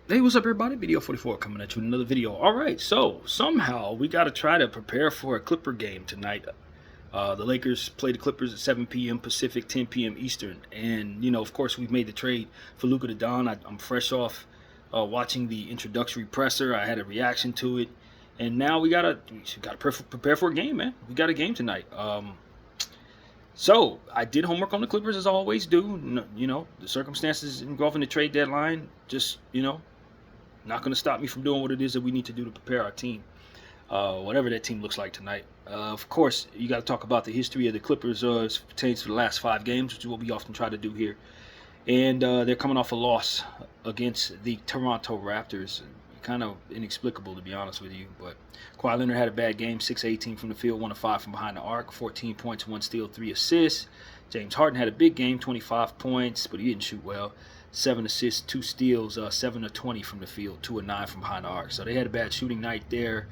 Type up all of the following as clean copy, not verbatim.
Hey, what's up, everybody? Video 44 coming at you with another video. All right, so somehow we got to try to prepare for a Clipper game tonight. The Lakers play the Clippers at 7 p.m. Pacific, 10 p.m. Eastern. And, of course, we've made the trade for Luka to Don. I'm fresh off watching the introductory presser. I had a reaction to it. And now we gotta prepare for a game, man. We got a game tonight. So I did homework on the Clippers as I always do. The circumstances involving the trade deadline just, not going to stop me from doing what it is that we need to do to prepare our team, whatever that team looks like tonight. Of course, you got to talk about the history of the Clippers as it pertains to the last 5 games, which is what we often try to do here. And they're coming off a loss against the Toronto Raptors. Kind of inexplicable, to be honest with you. But Kawhi Leonard had a bad game, 6-18 from the field, 1 of 5 from behind the arc, 14 points, 1 steal, 3 assists. James Harden had a big game, 25 points, but he didn't shoot well. 7 assists, 2 steals, 7 of 20 from the field, 2 of 9 from behind the arc. So they had a bad shooting night there.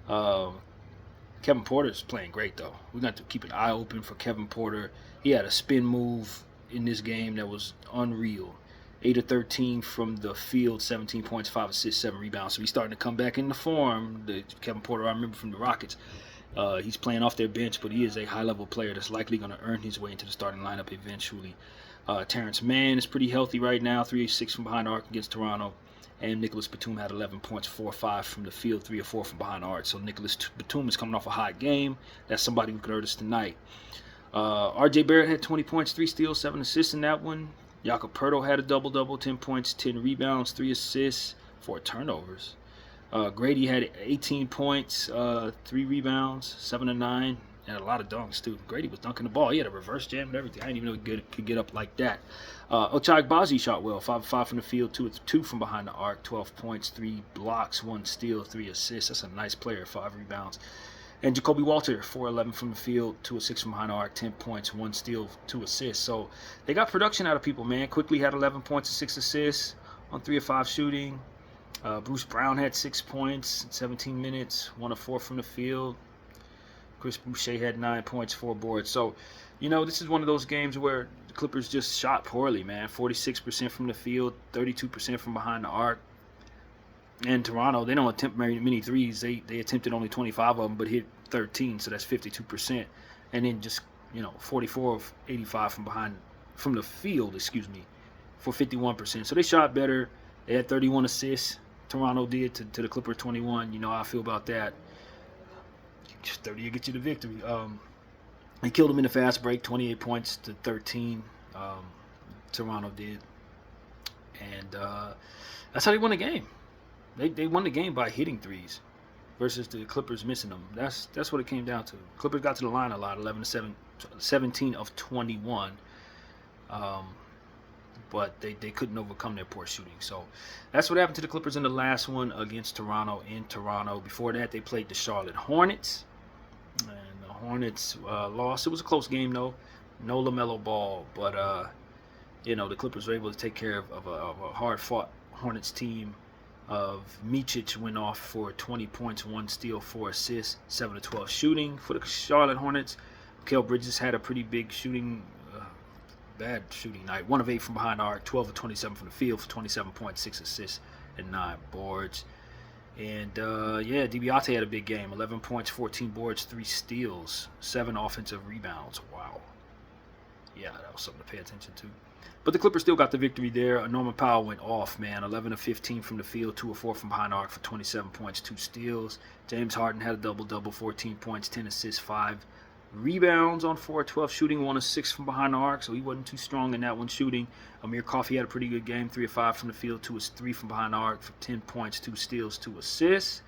Kevin Porter's playing great, though. We're going to keep an eye open for Kevin Porter. He had a spin move in this game that was unreal. 8 of 13 from the field, 17 points, 5 assists, 7 rebounds. So he's starting to come back into form. Kevin Porter, I remember from the Rockets. He's playing off their bench, but he is a high-level player that's likely going to earn his way into the starting lineup eventually. Terrence Mann is pretty healthy right now, 3 of 6 from behind the arc against Toronto. And Nicholas Batum had 11 points, 4 of 5 from the field, 3 of 4 from behind the arc. So Nicholas Batum is coming off a hot game. That's somebody who could hurt us tonight. R.J. Barrett had 20 points, 3 steals, 7 assists in that one. Jakob Poeltl had a double-double, 10 points, 10 rebounds, 3 assists, 4 turnovers. Grady had 18 points, 3 rebounds, 7 of 9, and a lot of dunks, too. Grady was dunking the ball. He had a reverse jam and everything. I didn't even know he could get up like that. Ochai Agbaji shot well, 5 of 5 from the field, 2 from behind the arc, 12 points, 3 blocks, 1 steal, 3 assists. That's a nice player, 5 rebounds. And Jacoby Walter, 4-11 from the field, 2 of 6 from behind the arc, 10 points, 1 steal, 2 assists. So they got production out of people, man. Quickly had 11 points and 6 assists on 3 of 5 shooting. Bruce Brown had 6 points in 17 minutes, 1 of 4 from the field. Chris Boucher had 9 points, 4 boards. So, this is one of those games where the Clippers just shot poorly, man. 46% from the field, 32% from behind the arc. And Toronto, they don't attempt many threes. They attempted only 25 of them, but hit 13, so that's 52%. And then just 44 of 85 from the field, for 51%. So they shot better. They had 31 assists. Toronto did to the Clippers 21. You know how I feel about that. Just 30 to get you the victory. They killed them in the fast break, 28 points to 13. Toronto did, and that's how they won the game. They won the game by hitting threes versus the Clippers missing them. That's what it came down to. Clippers got to the line a lot, 11-7, 17 of 21. But they couldn't overcome their poor shooting. So that's what happened to the Clippers in the last one against Toronto in Toronto. Before that, they played the Charlotte Hornets. And the Hornets lost. It was a close game, though. No LaMelo Ball. But, the Clippers were able to take care of a hard-fought Hornets team. Micic went off for 20 points, 1 steal, 4 assists, 7 of 12 shooting for the Charlotte Hornets. Mikal Bridges had a pretty big bad shooting night. 1 of 8 from behind the arc, 12 of 27 from the field for 27 points, 6 assists, and 9 boards. And, DiBiase had a big game. 11 points, 14 boards, 3 steals, 7 offensive rebounds. Wow. Yeah, that was something to pay attention to. But the Clippers still got the victory there. Norman Powell went off, man. 11 of 15 from the field, 2 of 4 from behind the arc for 27 points, 2 steals. James Harden had a double-double, 14 points, 10 assists, 5 rebounds on 4 of 12 shooting, 1 of 6 from behind the arc, so he wasn't too strong in that one shooting. Amir Coffey had a pretty good game, 3 of 5 from the field, 2 of 3 from behind the arc for 10 points, 2 steals, 2 assists.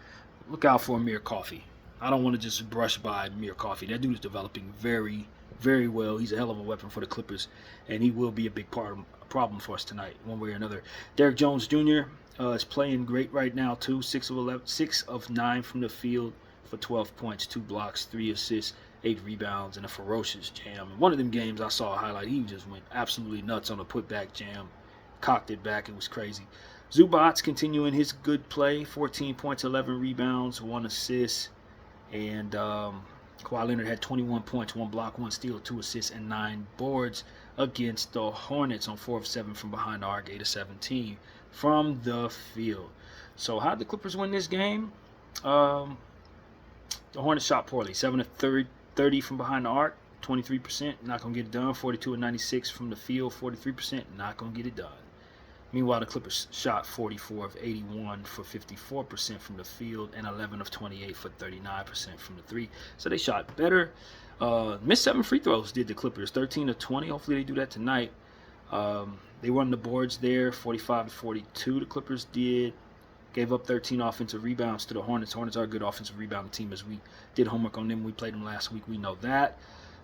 Look out for Amir Coffey. I don't want to just brush by Amir Coffey. That dude is developing very, very well. He's a hell of a weapon for the Clippers, and he will be a big problem for us tonight, one way or another. Derrick Jones Jr. Is playing great right now too. 6 of 9 from the field for 12 points, 2 blocks, 3 assists, 8 rebounds, and a ferocious jam. In one of them games I saw a highlight. He just went absolutely nuts on a putback jam, cocked it back. It was crazy. Zubats continuing his good play. 14 points, 11 rebounds, 1 assist, and Kawhi Leonard had 21 points, 1 block, 1 steal, 2 assists, and 9 boards. against the Hornets on 4 of 7 from behind the arc, 8 of 17 from the field. So how did the Clippers win this game? The Hornets shot poorly, 7 of 30 from behind the arc, 23%, not going to get it done. 42 of 96 from the field, 43%, not going to get it done. Meanwhile, the Clippers shot 44 of 81 for 54% from the field and 11 of 28 for 39% from the three. So they shot better. Missed 7 free throws, did the Clippers, 13 of 20. Hopefully they do that tonight. They won the boards there, 45 to 42. The Clippers did. Gave up 13 offensive rebounds to the Hornets. Hornets are a good offensive rebounding team, as we did homework on them. We played them last week. We know that.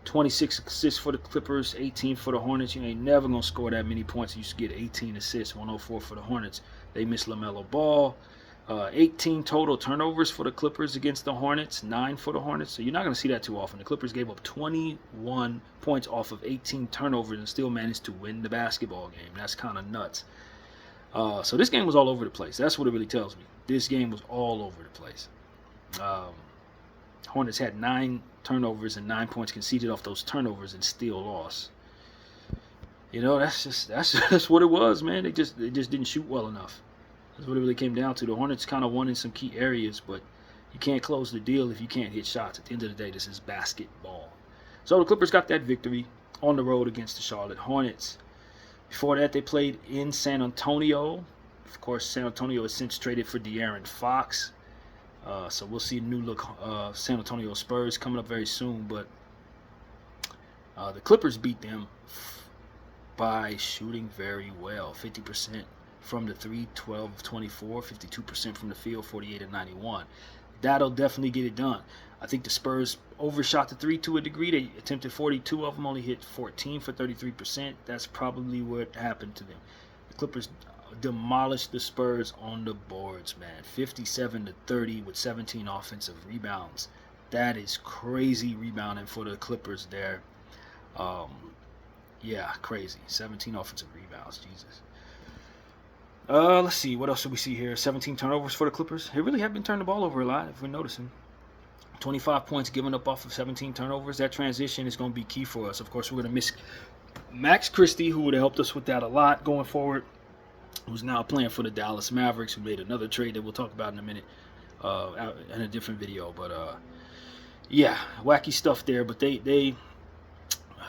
26 assists for the Clippers, 18 for the Hornets. You ain't never going to score that many points. You should get 18 assists, 104 for the Hornets. They missed LaMelo Ball. 18 total turnovers for the Clippers against the Hornets, 9 for the Hornets. So you're not going to see that too often. The Clippers gave up 21 points off of 18 turnovers and still managed to win the basketball game. That's kind of nuts. So this game was all over the place. That's what it really tells me. This game was all over the place. Hornets had 9 turnovers and 9 points conceded off those turnovers and still lost. You know, that's what it was, man. They just didn't shoot well enough. That's what it really came down to. The Hornets kind of won in some key areas, but you can't close the deal if you can't hit shots. At the end of the day, this is basketball. So the Clippers got that victory on the road against the Charlotte Hornets. Before that, they played in San Antonio. Of course, San Antonio has since traded for De'Aaron Fox. So we'll see new look San Antonio Spurs coming up very soon. But the Clippers beat them by shooting very well. 50% from the 3, 12 of 24, 52% from the field, 48 of 91. That'll definitely get it done. I think the Spurs overshot the 3 to a degree. They attempted 42 of them, only hit 14 for 33%. That's probably what happened to them. The Clippers demolished the Spurs on the boards, man. 57 to 30 with 17 offensive rebounds. That is crazy rebounding for the Clippers there. Yeah, crazy. 17 offensive rebounds, Jesus. Let's see. What else should we see here? 17 turnovers for the Clippers. They really have been turning the ball over a lot, if we're noticing. 25 points given up off of 17 turnovers. That transition is going to be key for us. Of course, we're going to miss Max Christie, who would have helped us with that a lot going forward, who's now playing for the Dallas Mavericks, who made another trade that we'll talk about in a minute in a different video. But, yeah, wacky stuff there. But they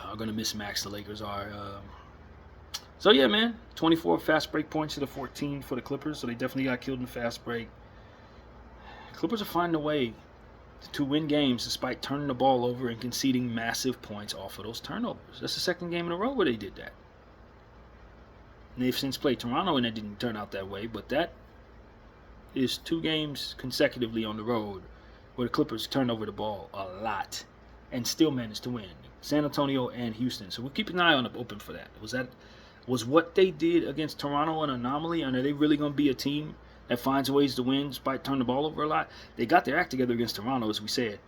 are going to miss Max. The Lakers are. So, yeah, man, 24 fast break points to the 14 for the Clippers. So they definitely got killed in the fast break. Clippers are finding a way to win games despite turning the ball over and conceding massive points off of those turnovers. That's the second game in a row where they did that. And they've since played Toronto, and it didn't turn out that way. But that is 2 games consecutively on the road where the Clippers turned over the ball a lot and still managed to win. San Antonio and Houston. So we'll keep an eye on open for that. Was what they did against Toronto an anomaly? And are they really going to be a team that finds ways to win despite turning the ball over a lot? They got their act together against Toronto, as we said.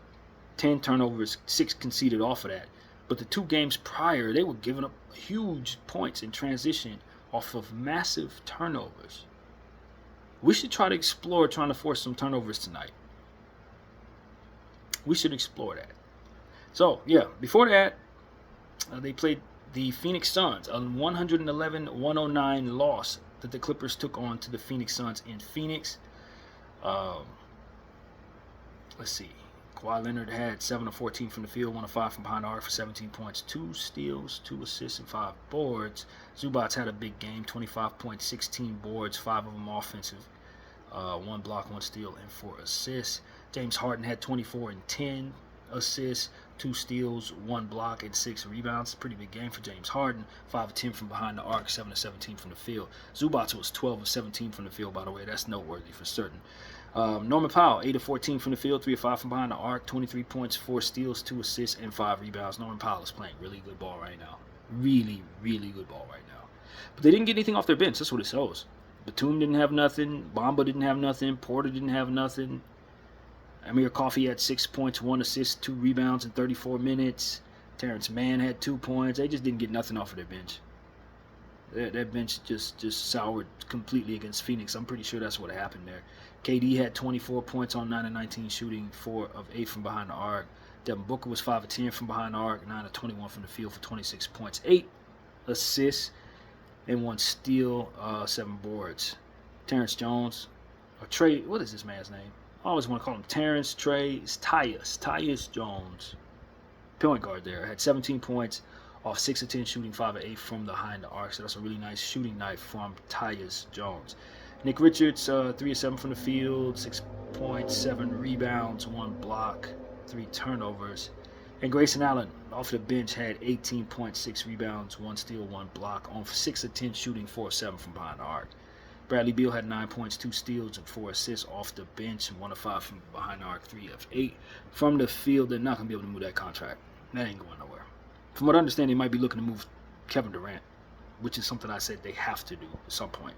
10 turnovers, 6 conceded off of that. But the 2 games prior, they were giving up huge points in transition off of massive turnovers. We should try to explore trying to force some turnovers tonight. We should explore that. So, yeah, before that, they played the Phoenix Suns, a 111-109 loss that the Clippers took on to the Phoenix Suns in Phoenix. Let's see. Kawhi Leonard had 7 of 14 from the field, 1 of 5 from behind the arc for 17 points, 2 steals, 2 assists, and 5 boards. Zubac had a big game, 25 points, 16 boards, 5 of them offensive, 1 block, 1 steal, and 4 assists. James Harden had 24 and 10 assists, 2 steals, 1 block, and 6 rebounds. Pretty big game for James Harden. 5 of 10 from behind the arc, 7 of 17 from the field. Zubac was 12 of 17 from the field, by the way. That's noteworthy for certain. Norman Powell, 8 of 14 from the field, 3 of 5 from behind the arc, 23 points, 4 steals, 2 assists, and 5 rebounds. Norman Powell is playing really good ball right now. Really, really good ball right now. But they didn't get anything off their bench. That's what it shows. Batum didn't have nothing. Bamba didn't have nothing. Porter didn't have nothing. Amir Coffey had 6 points, 1 assist, 2 rebounds in 34 minutes. Terrence Mann had 2 points. They just didn't get nothing off of their bench. That bench just soured completely against Phoenix. I'm pretty sure that's what happened there. KD had 24 points on 9 of 19 shooting, 4 of 8 from behind the arc. Devin Booker was 5 of 10 from behind the arc, 9 of 21 from the field for 26 points. 8 assists, and 1 steal, 7 boards. Terrence Jones, or Trey, what is this man's name? I always want to call him Terrence Trey. It's Tyus Jones, point guard there. Had 17 points off 6 of 10 shooting, 5 of 8 from behind the arc. So that's a really nice shooting night from Tyus Jones. Nick Richards, 3 of 7 from the field, 6 points, 7 rebounds, 1 block, 3 turnovers. And Grayson Allen, off the bench, had 18 points, 6 rebounds, 1 steal, 1 block on 6 of 10 shooting, 4 of 7 from behind the arc. Bradley Beal had 9 points, 2 steals, and 4 assists off the bench, and 1 of 5 from behind the arc, 3 of 8 from the field. They're not going to be able to move that contract. That ain't going nowhere. From what I understand, they might be looking to move Kevin Durant, which is something I said they have to do at some point.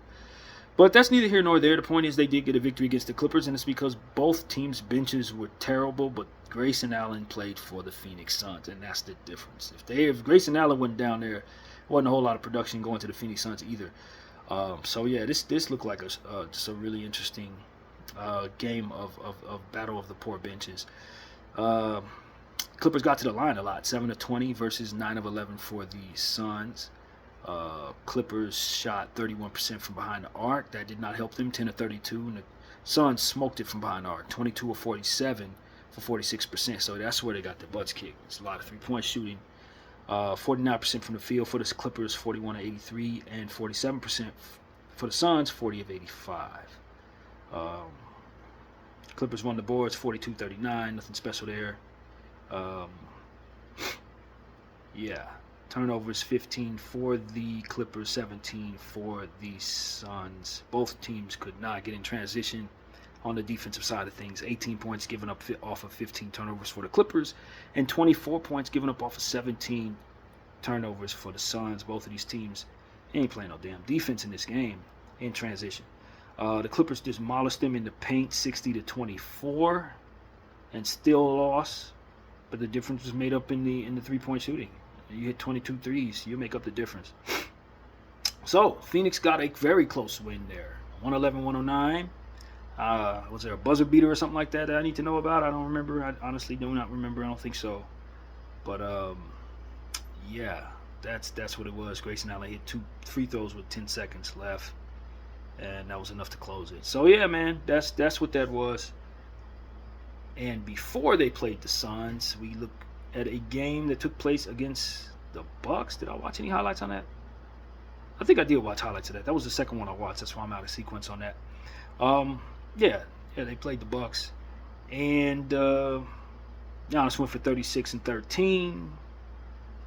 But that's neither here nor there. The point is they did get a victory against the Clippers, and it's because both teams' benches were terrible, but Grayson Allen played for the Phoenix Suns, and that's the difference. If Grayson Allen went down there, wasn't a whole lot of production going to the Phoenix Suns either. So yeah, this looked like just a really interesting game of battle of the poor benches. Clippers got to the line a lot, 7 of 20 versus 9 of 11 for the Suns. Clippers shot 31% from behind the arc. That did not help them, 10 of 32. And the Suns smoked it from behind the arc, 22 of 47 for 46%. So that's where they got their butts kicked. It's a lot of three-point shooting. 49% from the field for the Clippers, 41 of 83, and 47% for the Suns, 40 of 85. Clippers won the boards, 42-39, nothing special there. Yeah, turnovers 15 for the Clippers, 17 for the Suns. Both teams could not get in transition on the defensive side of things. 18 points given up off of 15 turnovers for the Clippers, and 24 points given up off of 17 turnovers for the Suns. Both of these teams ain't playing no damn defense in this game in transition. The Clippers demolished them in the paint, 60-24, and still lost. But the difference was made up in the three-point shooting. You hit 22 threes, you make up the difference. So Phoenix got a very close win there, 111-109. Was there a buzzer beater or something like that I need to know about? I don't remember. I honestly do not remember. I don't think so. But yeah, that's what it was. Grayson Allen hit 2 free throws with 10 seconds left, and that was enough to close it. So yeah, man, that's what that was. And before they played the Suns, we looked at a game that took place against the Bucks. Did I watch any highlights on that? I think I did watch highlights of that. That was the second one I watched. That's why I'm out of sequence on that. Yeah, they played the Bucks, and Giannis went for 36 and 13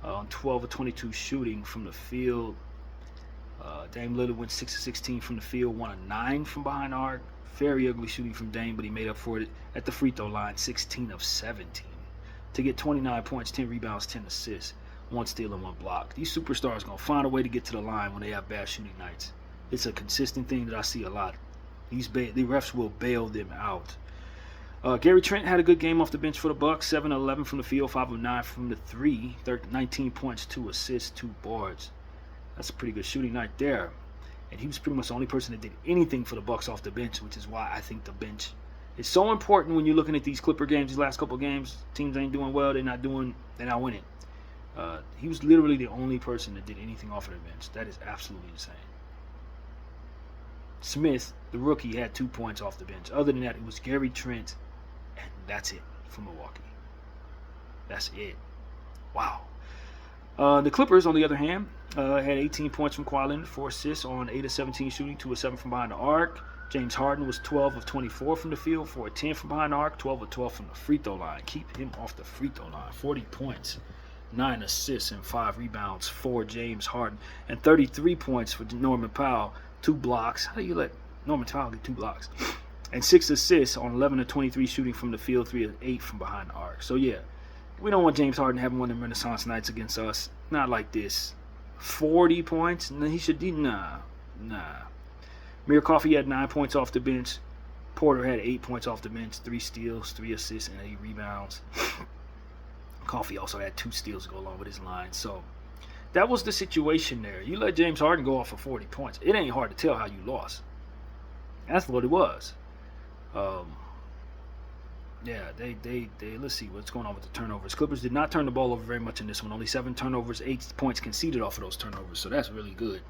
on 12 of 22 shooting from the field. Dame Lillard went 6 of 16 from the field, 1 of 9 from behind the arc. Very ugly shooting from Dame, but he made up for it at the free throw line, 16 of 17 to get 29 points, 10 rebounds, 10 assists, 1 steal and 1 block. These superstars are gonna find a way to get to the line when they have bad shooting nights. It's a consistent thing that I see a lot. The refs will bail them out. Gary Trent had a good game off the bench for the Bucks. 7 of 11 from the field, 5 of 9 from the 3, 19 points, 2 assists, 2 boards. That's a pretty good shooting night there. And he was pretty much the only person that did anything for the Bucks off the bench, which is why I think the bench is so important when you're looking at these Clipper games. These last couple of games, teams ain't doing well. They're not winning. He was literally the only person that did anything off of the bench. That is absolutely insane. Smith, the rookie, had 2 points off the bench. Other than that, it was Gary Trent, and that's it for Milwaukee. That's it. Wow. The Clippers, on the other hand, had 18 points from Kawhi Leonard, 4 assists on 8 of 17 shooting, 2 of 7 from behind the arc. James Harden was 12 of 24 from the field, 4 of 10 from behind the arc, 12 of 12 from the free throw line. Keep him off the free throw line. 40 points, 9 assists, and 5 rebounds for James Harden. And 33 points for Norman Powell, 2 blocks. How do you let Norman Powell get 2 blocks? And 6 assists on 11 of 23 shooting from the field, 3 of 8 from behind the arc. So yeah, we don't want James Harden having one of them Renaissance nights against us. Not like this. 40 points? Nah. Amir Coffey had 9 points off the bench. Porter had 8 points off the bench, 3 steals, 3 assists, and 8 rebounds. Coffey also had 2 steals to go along with his line. So that was the situation there. You let James Harden go off for 40 points. It ain't hard to tell how you lost. That's what it was. Yeah, they let's see what's going on with the turnovers. Clippers did not turn the ball over very much in this one. Only 7 turnovers, 8 points conceded off of those turnovers. So that's really good.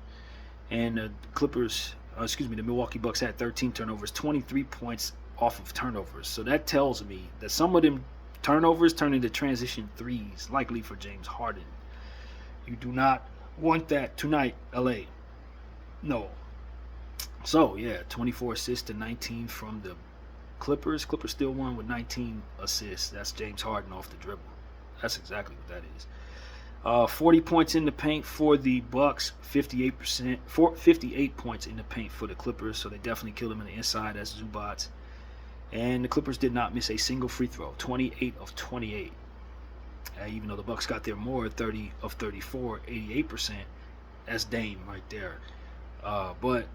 And the Milwaukee Bucks had 13 turnovers, 23 points off of turnovers. So that tells me that some of them turnovers turn into transition threes, likely for James Harden. You do not want that tonight, LA. No. So yeah, 24 assists to 19 from the Clippers. Clippers still won with 19 assists. That's James Harden off the dribble. That's exactly what that is. 40 points in the paint for the Bucks, 58 points in the paint for the Clippers. So they definitely killed them in the inside as Zubats. And the Clippers did not miss a single free throw, 28 of 28. Even though the Bucks got there more, 30 of 34, 88%. That's Dame right there. But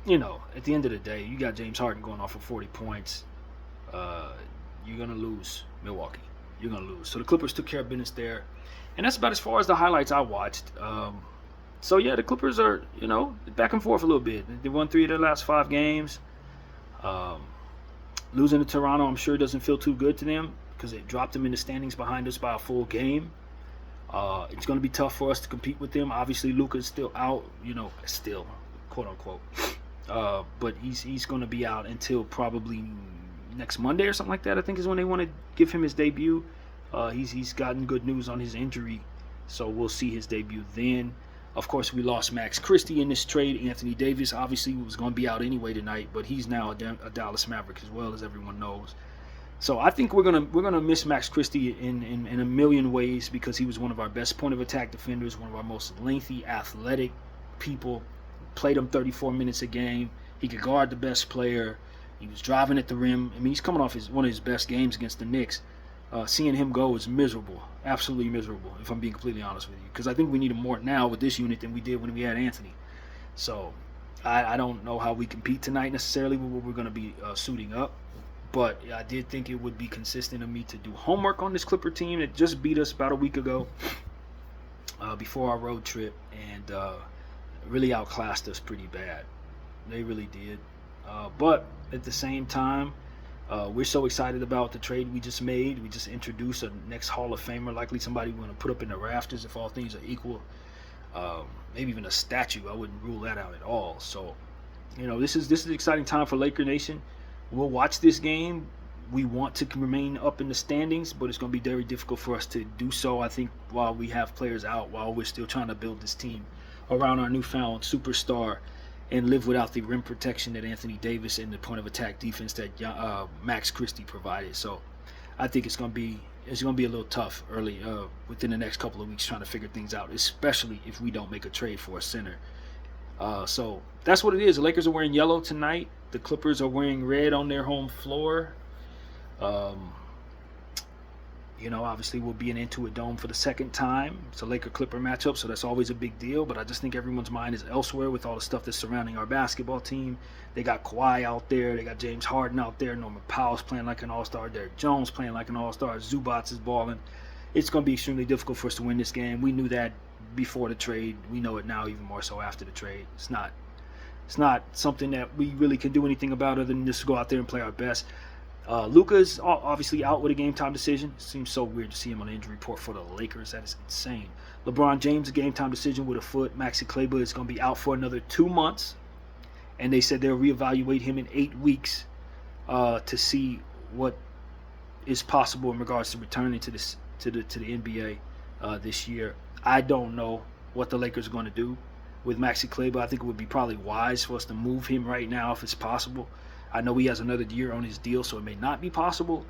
at the end of the day, you got James Harden going off for 40 points. You're gonna lose, Milwaukee. You're gonna lose. So the Clippers took care of business there. And that's about as far as the highlights I watched. So, yeah, the Clippers are, back and forth a little bit. They won 3 of their last 5 games. Losing to Toronto, I'm sure, doesn't feel too good to them because it dropped them in the standings behind us by a full game. It's going to be tough for us to compete with them. Obviously, Luka's still out, still, quote-unquote. But he's going to be out until probably next Monday or something like that, I think is when they want to give him his debut. He's gotten good news on his injury, so we'll see his debut then. Of course, we lost Max Christie in this trade. Anthony Davis obviously was going to be out anyway tonight, but he's now a Dallas Maverick as well, as everyone knows. So I think we're gonna miss Max Christie in a million ways because he was one of our best point of attack defenders, one of our most lengthy, athletic people. Played him 34 minutes a game. He could guard the best player. He was driving at the rim. I mean, he's coming off one of his best games against the Knicks. Seeing him go is miserable, absolutely miserable, if I'm being completely honest with you. Because I think we need him more now with this unit than we did when we had Anthony. So I don't know how we compete tonight necessarily with what we're going to be suiting up. But I did think it would be consistent of me to do homework on this Clipper team that just beat us about a week ago before our road trip and really outclassed us pretty bad. They really did. But at the same time, we're so excited about the trade we just made. We just introduced a next Hall of Famer, likely somebody we're going to put up in the rafters if all things are equal. Maybe even a statue. I wouldn't rule that out at all. So, this is an exciting time for Laker Nation. We'll watch this game. We want to remain up in the standings, but it's going to be very difficult for us to do so, I think, while we have players out, while we're still trying to build this team around our newfound superstar and live without the rim protection that Anthony Davis and the point of attack defense that Max Christie provided. So I think it's going to be a little tough early within the next couple of weeks trying to figure things out, especially if we don't make a trade for a center. So that's what it is. The Lakers are wearing yellow tonight. The Clippers are wearing red on their home floor. Obviously we'll be in Intuit Dome for the second time. It's a Laker-Clipper matchup, so that's always a big deal. But I just think everyone's mind is elsewhere with all the stuff that's surrounding our basketball team. They got Kawhi out there. They got James Harden out there. Norman Powell's playing like an all-star. Derrick Jones playing like an all-star. Zubats is balling. It's going to be extremely difficult for us to win this game. We knew that before the trade. We know it now even more so after the trade. It's not something that we really can do anything about other than just go out there and play our best. Luka's obviously out with a game-time decision. It seems so weird to see him on the injury report for the Lakers. That is insane. LeBron James, a game-time decision with a foot. Maxi Kleber is going to be out for another 2 months. And they said they'll reevaluate him in 8 weeks to see what is possible in regards to returning to the NBA this year. I don't know what the Lakers are going to do with Maxi Kleber. I think it would be probably wise for us to move him right now if it's possible. I know he has another year on his deal, so it may not be possible.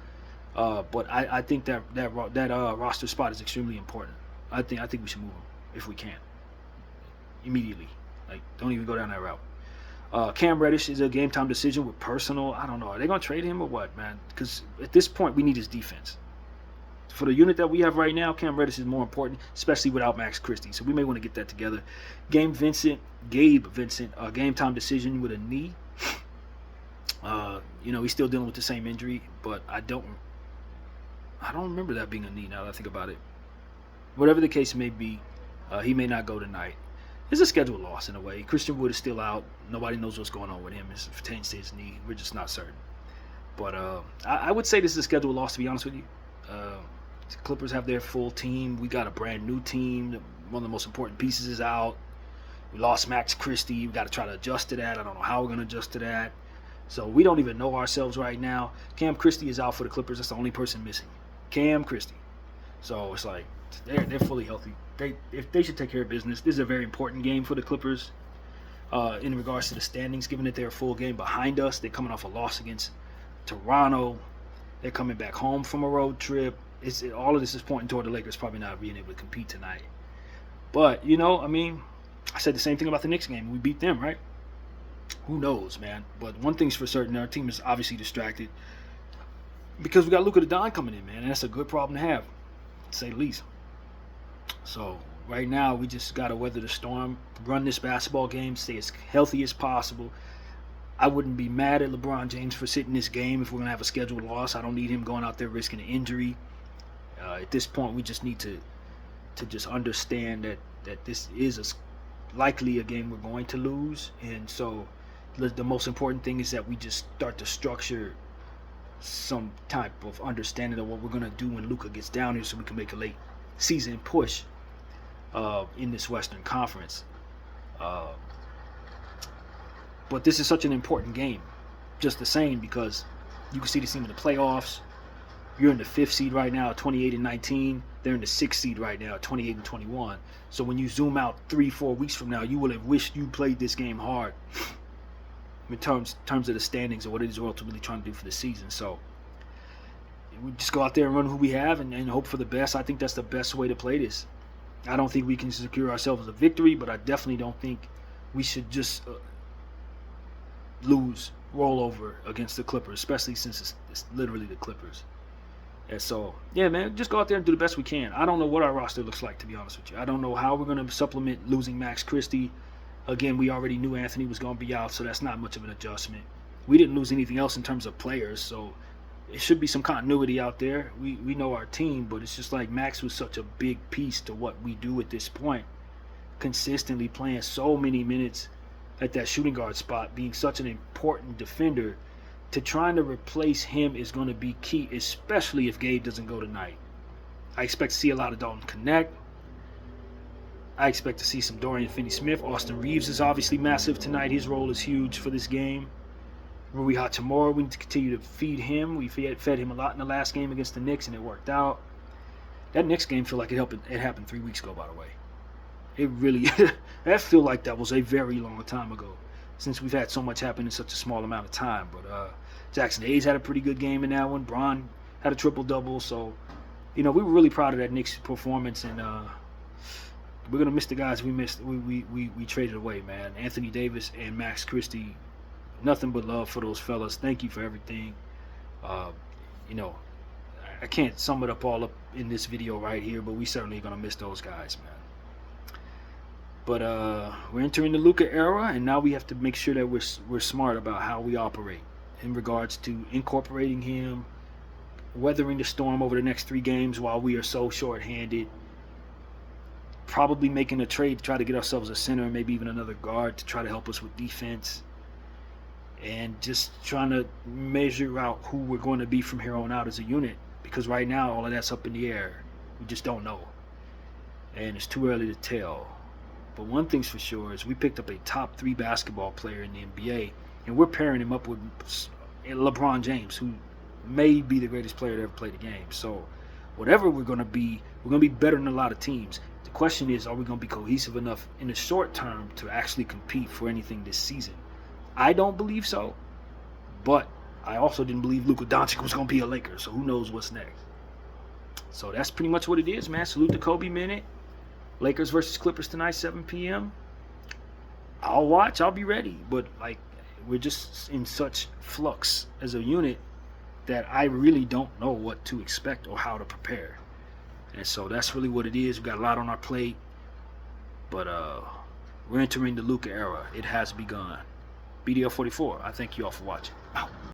But I think that roster spot is extremely important. I think we should move him if we can immediately. Like, don't even go down that route. Cam Reddish is a game time decision with personal. I don't know. Are they gonna trade him or what, man? Because at this point we need his defense. For the unit that we have right now, Cam Reddish is more important, especially without Max Christie. So we may want to get that together. Gabe Vincent, game time decision with a knee. He's still dealing with the same injury, but I don't remember that being a knee now that I think about it. Whatever the case may be, he may not go tonight. It's a schedule loss in a way. Christian Wood is still out. Nobody knows what's going on with him. It pertains to his knee. We're just not certain. But I would say this is a scheduled loss, to be honest with you. Uh, the Clippers have their full team. We got a brand new team. One of the most important pieces is out. We lost Max Christie. We got to try to adjust to that. I don't know how we're going to adjust to that. So we don't even know ourselves right now. Cam Christie is out for the Clippers. That's the only person missing. Cam Christie. So it's like they're fully healthy. They should take care of business. This is a very important game for the Clippers in regards to the standings, given that they're a full game behind us. They're coming off a loss against Toronto. They're coming back home from a road trip. All of this is pointing toward the Lakers probably not being able to compete tonight. But, I said the same thing about the Knicks game. We beat them, right? Who knows, man? But one thing's for certain, our team is obviously distracted because we got Luka Doncic coming in, man, and that's a good problem to have, to say the least. So right now, we just got to weather the storm, run this basketball game, stay as healthy as possible. I wouldn't be mad at LeBron James for sitting this game if we're going to have a scheduled loss. I don't need him going out there risking an injury. At this point, we just need to just understand that this is likely a game we're going to lose. And so the most important thing is that we just start to structure some type of understanding of what we're going to do when Luka gets down here so we can make a late season push in this Western Conference. But this is such an important game, just the same, because you can see the team in the playoffs. You're in the 5th seed right now, 28-19. They're in the 6th seed right now, 28-21. So when you zoom out 3-4 weeks from now, you will have wished you played this game hard in terms of the standings or what it is we're ultimately trying to do for the season. So we just go out there and run who we have and hope for the best. I think that's the best way to play this. I don't think we can secure ourselves a victory, but I definitely don't think we should just roll over against the Clippers, especially since it's literally the Clippers. And so, yeah, man, just go out there and do the best we can. I don't know what our roster looks like, to be honest with you. I don't know how we're going to supplement losing Max Christie. Again, we already knew Anthony was going to be out, so that's not much of an adjustment. We didn't lose anything else in terms of players, so it should be some continuity out there. We know our team, but it's just like Max was such a big piece to what we do at this point. Consistently playing so many minutes at that shooting guard spot, being such an important defender, to trying to replace him is going to be key, especially if Gabe doesn't go tonight. I expect to see a lot of Dalton Connect. I expect to see some Dorian Finney-Smith. Austin Reeves is obviously massive tonight. His role is huge for this game. Rui Hachimura, we need to continue to feed him. We fed him a lot in the last game against the Knicks, and it worked out. That Knicks game feel like it happened 3 weeks ago, by the way. It really, that feel like that was a very long time ago, since we've had so much happen in such a small amount of time. But Jackson Hayes had a pretty good game in that one. Bron had a triple-double. So, we were really proud of that Knicks performance, and we're going to miss the guys we traded away, man. Anthony Davis and Max Christie, nothing but love for those fellas. Thank you for everything. I can't sum it all up in this video right here, but we certainly are going to miss those guys, man. But we're entering the Luka era, and now we have to make sure that we're smart about how we operate in regards to incorporating him, weathering the storm over the next 3 games while we are so short-handed, probably making a trade to try to get ourselves a center and maybe even another guard to try to help us with defense, and just trying to measure out who we're going to be from here on out as a unit, because right now all of that's up in the air. We just don't know, and it's too early to tell. But one thing's for sure is we picked up a top 3 basketball player in the NBA, and we're pairing him up with LeBron James, who may be the greatest player to ever play the game. So whatever we're going to be better than a lot of teams. The question is, are we going to be cohesive enough in the short term to actually compete for anything this season? I don't believe so, but I also didn't believe Luka Doncic was going to be a Laker, so who knows what's next. So that's pretty much what it is, man. Salute the Kobe Minute. Lakers versus Clippers tonight, 7 p.m. I'll watch. I'll be ready. But, we're just in such flux as a unit that I really don't know what to expect or how to prepare. And so that's really what it is. We've got a lot on our plate. But we're entering the Luka era. It has begun. BDL44, I thank you all for watching. Out.